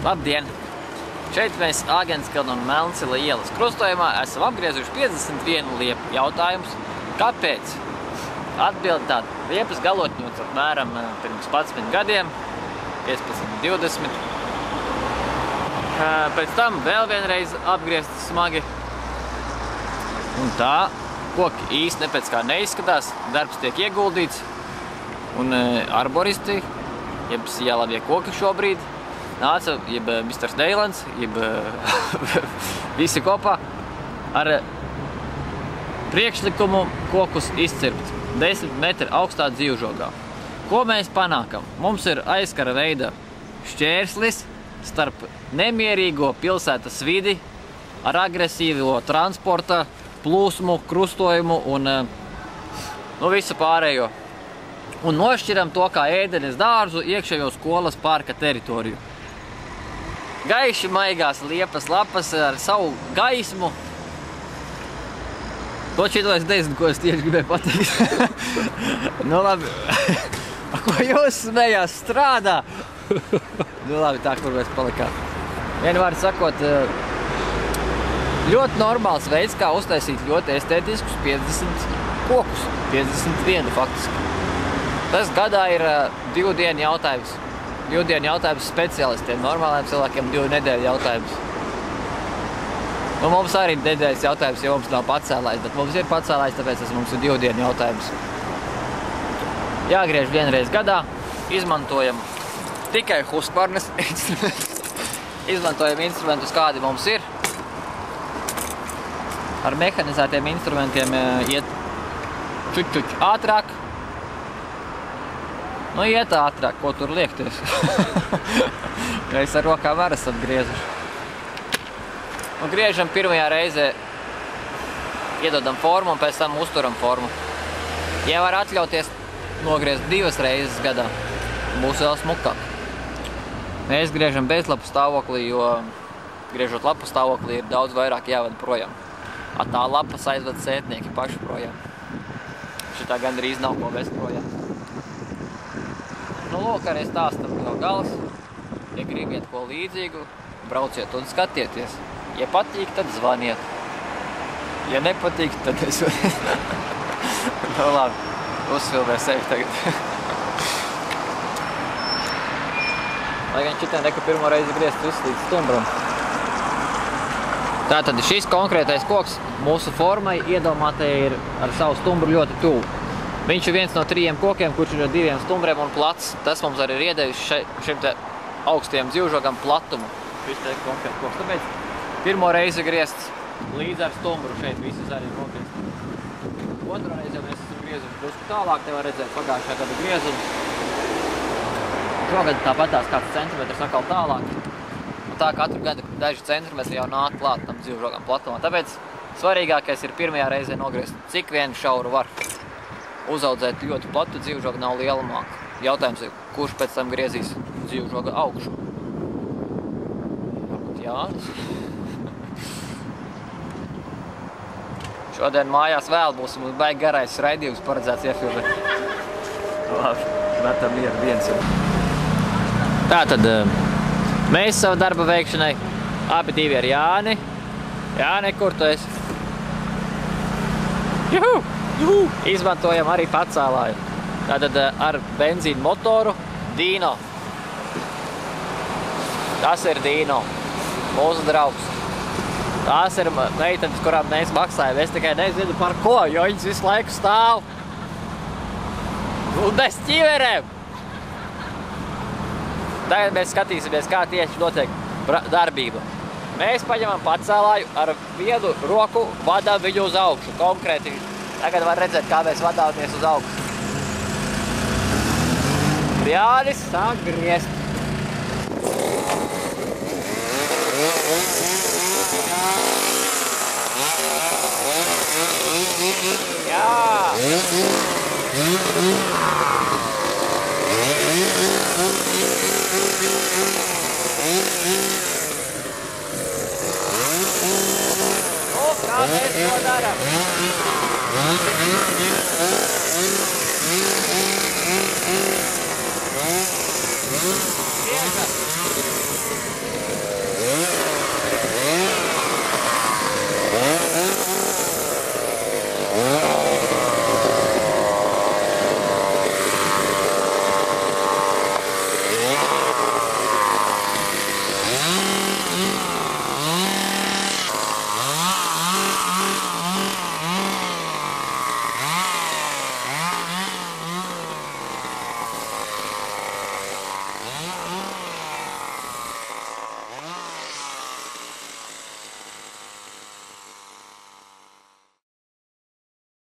Labdien! Šeit mēs Āgenskalna un Melnsila ielas krustojumā esam apgriezuši 51 liepu. Jautājums, kāpēc? Atbildi tāda: liepas galotņots apmēram pirms 11 gadiem, 15, 20. Pēc tam vēl vienreiz apgriezti smagi. Un tā, koki īsti nepēc kā neizskatās, darbs tiek ieguldīts. Un arboristi, jeb jālabie koki šobrīd, nāca, jeb Mr. Deilands, jeb visi kopā ar priekšlikumu kokus izcirpt 10 metru augstā dzīvžogā. Ko mēs panākam? Mums ir aizkara veida šķērslis starp nemierīgo pilsētas vidi ar agresīvo transporta plūsmu, krustojumu un visu pārējo. Un nošķiram to kā ēdenes dārzu iekšējo skolas parka teritoriju. Gaiši maigās liepas lapas ar savu gaismu. To šito es nezinu, ko es tieši gribēju pateikt. Nu labi, ko jūs smējās strādā? Nu labi, tā, kur mēs palikām. Vienvārdi sakot, ļoti normāls veids, kā uztaisīt ļoti estētiskus 50 kokus. 51 faktiski. Tas gadā ir 2 dienu jautājums. 2 dienu jautājums speciālistiem, normāliem cilvēkiem 2 nedēļu jautājums. Nu, mums arī nedēļas jautājums, jo mums nav pacēlājs, bet mums ir pacēlājs, tāpēc tas mums ir 2 dienu jautājums. Jāgriež vienreiz gadā, izmantojam tikai Husqvarnas instrumentus. Izmantojam instrumentus, kādi mums ir. Ar mehanizētiem instrumentiem iet čuķ ātrāk. Nu, iet ātrāk, ko tur liekties. Mēs ar rokām arī esam griezuši. Nu, griežam pirmajā reizē, iedodam formu un pēc tam uzturam formu. Ja var atļauties nogriezt 2 reizes gadā, būs vēl smukāk. Mēs griežam bezlapu stāvoklī, jo griežot lapu stāvoklī ir daudz vairāk jāved projām. Tā lapas aizved sētnieki paši projām. Šitā gandrīz nav ko vest projām. Nu, lūk, arī stāstam no galas. Ja gribiet ko līdzīgu, brauciet un skatieties. Ja patīk, tad zvaniet. Ja nepatīk, tad es varu. Nu, labi, uzfilmē sevi tagad. Lai gan šitien neko pirmo reizi griezt visu līdz stumbram. Tātad šis konkrētais koks mūsu formai iedomātai ir ar savu stumbru ļoti tuvu. Viņš ir viens no 3 kokiem, kurš ir ar 2 stumbriem un plats. Tas mums arī ir iedevis šim te augstiem dzīvžogam platumu. Šis te konkrēts koks. Tāpēc pirmo reizi griests līdz ar stumbru šeit visas arī nogriezt. Otro reizi mēs esam griezuši drusku tālāk, te var redzēt pagājušā gada griezums. Šogad tāpatās kāds centimetrs atkal tālāk. Un tā katru gadu daži centimetri jau nāk klāt tam dzīvžogam platumā. Tāpēc svarīgākais ir pirmajā reizē nogriezt cik vien šauru var. Uzaudzēt ļoti platu dzīvžogu nav lielumāk. Jautājums ir, kurš pēc tam griezīs dzīvžoga augšu? Varbūt Jānis. Šodien mājās vēl būs, mums baigi garais raidījums paredzēts iefilmēt. Labi, metam mieru viens jau. Tātad, mēs savu darba veikšanai, abi 2 ar Jāni. Jāni, kur tu esi? Juhu! Izmantojam arī pacēlāju. Tātad ar benzīnu motoru Dino. Tas ir Dino, mūsu draugs. Tās ir meitenes, kurām mēs maksājam. Es tikai nezinu par ko, jo viņas visu laiku stāv. Un bez ķiverēm. Tagad mēs skatīsimies, kā tieši notiek darbība. Mēs paņemam pacēlāju ar vienu roku, vadām viņu uz augšu. Konkrēti. Tagad var redzēt, kā mēs vadāmies uz augšu. Jānis sāk griezt. Jā! O, kā mēs to darām?